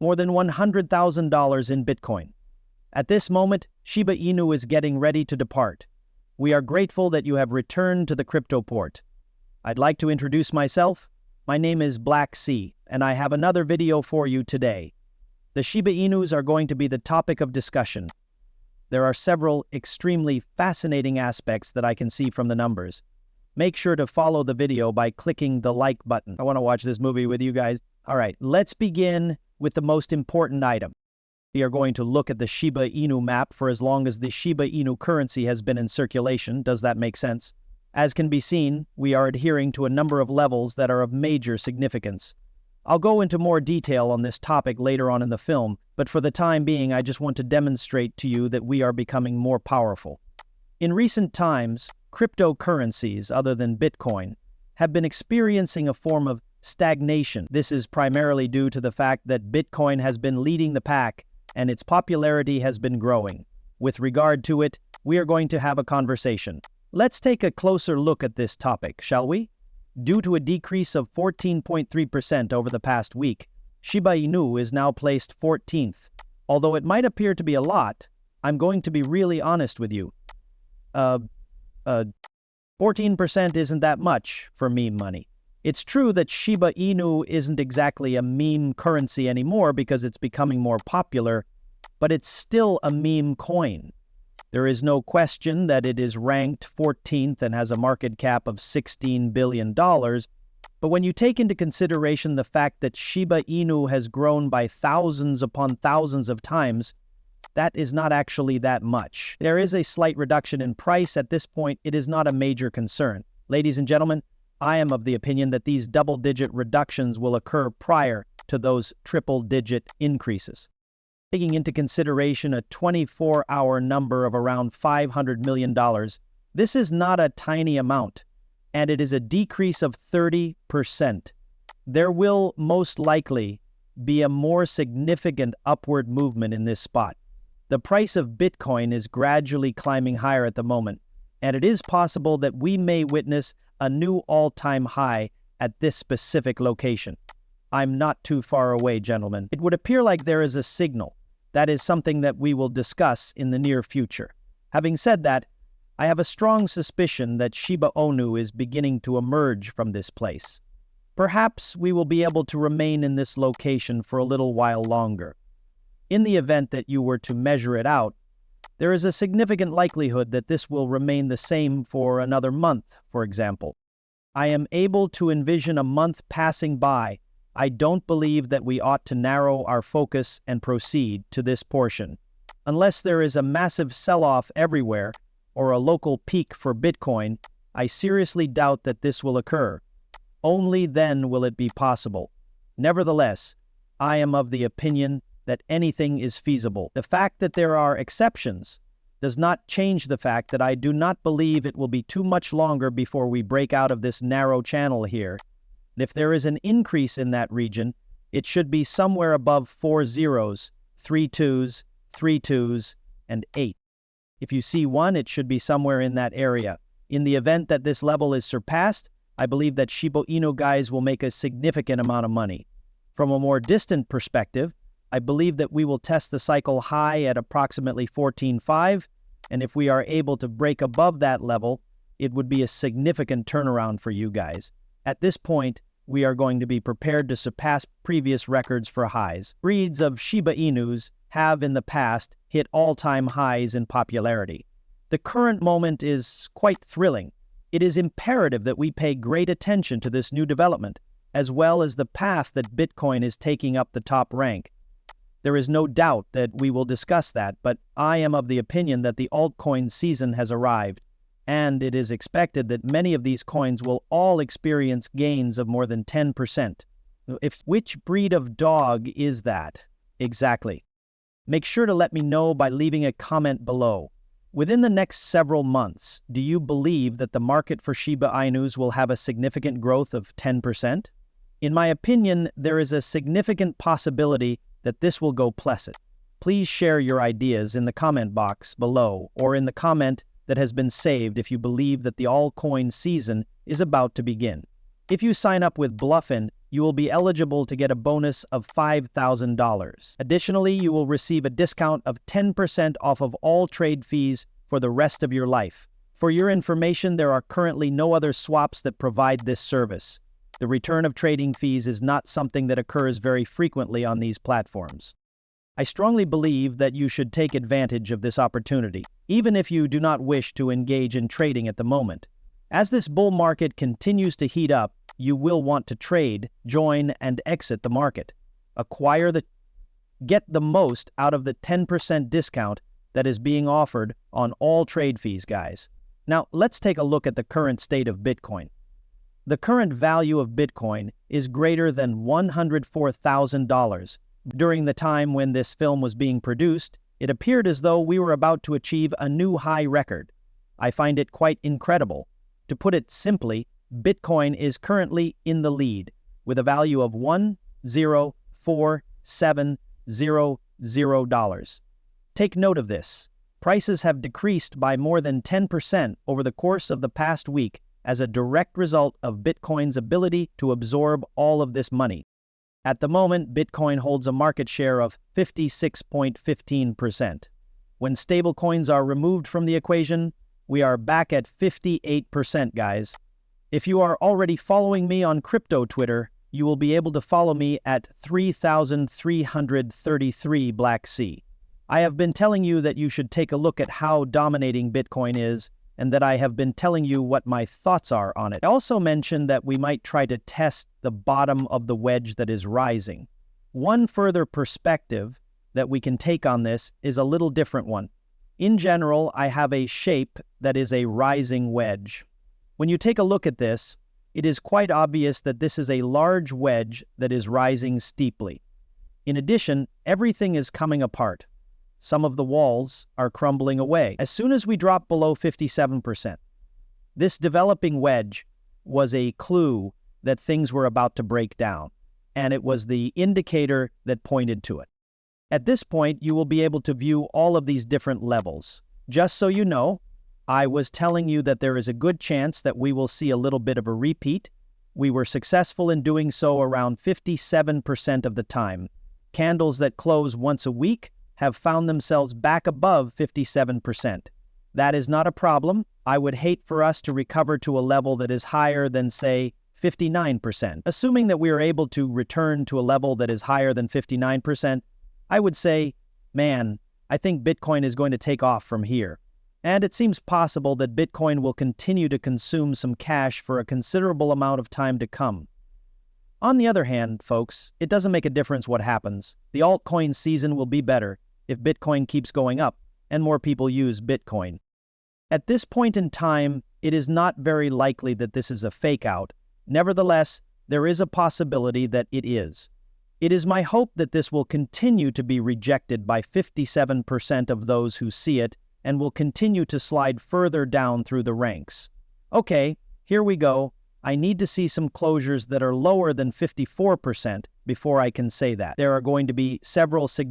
more than $100,000 in Bitcoin. At this moment, Shiba Inu is getting ready to depart. We are grateful that you have returned to the crypto port. I'd like to introduce myself. My name is Black Sea, and I have another video for you today. The Shiba Inus are going to be the topic of discussion. There are several extremely fascinating aspects that I can see from the numbers. Make sure to follow the video by clicking the like button. I want to watch this movie with you guys. All right, let's begin with the most important item. We are going to look at the Shiba Inu map for as long as the Shiba Inu currency has been in circulation. Does that make sense? As can be seen, we are adhering to a number of levels that are of major significance. I'll go into more detail on this topic later on in the film, but for the time being, I just want to demonstrate to you that we are becoming more powerful. In recent times, cryptocurrencies other than Bitcoin have been experiencing a form of stagnation. This is primarily due to the fact that Bitcoin has been leading the pack and its popularity has been growing. With regard to it, we are going to have a conversation. Let's take a closer look at this topic, shall we? Due to a decrease of 14.3% over the past week, Shiba Inu is now placed 14th. Although it might appear to be a lot, I'm going to be really honest with you. 14% isn't that much for meme money. It's true that Shiba Inu isn't exactly a meme currency anymore because it's becoming more popular, but it's still a meme coin. There is no question that it is ranked 14th and has a market cap of $16 billion, but when you take into consideration the fact that Shiba Inu has grown by thousands upon thousands of times, that is not actually that much. There is a slight reduction in price at this point. It is not a major concern. Ladies and gentlemen, I am of the opinion that these double-digit reductions will occur prior to those triple-digit increases. Taking into consideration a 24-hour number of around $500 million, this is not a tiny amount, and it is a decrease of 30%. There will most likely be a more significant upward movement in this spot. The price of Bitcoin is gradually climbing higher at the moment, and it is possible that we may witness a new all-time high at this specific location. I'm not too far away, gentlemen. It would appear like there is a signal. That is something that we will discuss in the near future. Having said that, I have a strong suspicion that Shiba Inu is beginning to emerge from this place. Perhaps we will be able to remain in this location for a little while longer. In the event that you were to measure it out, there is a significant likelihood that this will remain the same for another month, for example. I am able to envision a month passing by. I don't believe that we ought to narrow our focus and proceed to this portion. Unless there is a massive sell-off everywhere or a local peak for Bitcoin, I seriously doubt that this will occur. Only then will it be possible. Nevertheless, I am of the opinion that anything is feasible. The fact that there are exceptions does not change the fact that I do not believe it will be too much longer before we break out of this narrow channel here. And if there is an increase in that region, it should be somewhere above 4 zeros, 3 twos, 3 twos, and 8. If you see 1, it should be somewhere in that area. In the event that this level is surpassed, I believe that Shiba Inu guys will make a significant amount of money. From a more distant perspective, I believe that we will test the cycle high at approximately 14.5, and if we are able to break above that level, it would be a significant turnaround for you guys. At this point, we are going to be prepared to surpass previous records for highs. Breeds of Shiba Inus have in the past hit all-time highs in popularity. The current moment is quite thrilling. It is imperative that we pay great attention to this new development, as well as the path that Bitcoin is taking up the top rank. There is no doubt that we will discuss that, but I am of the opinion that the altcoin season has arrived, and it is expected that many of these coins will all experience gains of more than 10%. Which breed of dog is that? Exactly. Make sure to let me know by leaving a comment below. Within the next several months, do you believe that the market for Shiba Inus will have a significant growth of 10%? In my opinion, there is a significant possibility that this will go pleasant. Please share your ideas in the comment box below or in the comment that has been saved if you believe that the altcoin season is about to begin. If you sign up with Bluffin, you will be eligible to get a bonus of $5,000. Additionally, you will receive a discount of 10% off of all trade fees for the rest of your life. For your information, there are currently no other swaps that provide this service. The return of trading fees is not something that occurs very frequently on these platforms. I strongly believe that you should take advantage of this opportunity, even if you do not wish to engage in trading at the moment. As this bull market continues to heat up, you will want to trade, join, and exit the market. Get the most out of the 10% discount that is being offered on all trade fees, guys. Now, let's take a look at the current state of Bitcoin. The current value of Bitcoin is greater than $104,000. During the time when this film was being produced, it appeared as though we were about to achieve a new high record. I find it quite incredible. To put it simply, Bitcoin is currently in the lead, with a value of $1,04700. Take note of this. Prices have decreased by more than 10% over the course of the past week as a direct result of Bitcoin's ability to absorb all of this money. At the moment, Bitcoin holds a market share of 56.15%. When stablecoins are removed from the equation, we are back at 58%, guys. If you are already following me on crypto Twitter, you will be able to follow me at 3333 Black Sea. I have been telling you that you should take a look at how dominating Bitcoin is, and that I have been telling you what my thoughts are on it. I also mentioned that we might try to test the bottom of the wedge that is rising. One further perspective that we can take on this is a little different one. In general, I have a shape that is a rising wedge. When you take a look at this, it is quite obvious that this is a large wedge that is rising steeply. In addition, everything is coming apart. Some of the walls are crumbling away as soon as we drop below 57%. This developing wedge was a clue that things were about to break down, and it was the indicator that pointed to it. At this point, you will be able to view all of these different levels. Just so you know, I was telling you that there is a good chance that we will see a little bit of a repeat. We were successful in doing so around 57% of the time. Candles that close once a week have found themselves back above 57%. That is not a problem. I would hate for us to recover to a level that is higher than, say, 59%. Assuming that we are able to return to a level that is higher than 59%, I would say, man, I think Bitcoin is going to take off from here. And it seems possible that Bitcoin will continue to consume some cash for a considerable amount of time to come. On the other hand, folks, it doesn't make a difference what happens. The altcoin season will be better if Bitcoin keeps going up and more people use Bitcoin. At this point in time, it is not very likely that this is a fake out. Nevertheless, there is a possibility that it is. It is my hope that this will continue to be rejected by 57% of those who see it and will continue to slide further down through the ranks. Okay, here we go. I need to see some closures that are lower than 54% before I can say that. There are going to be several significant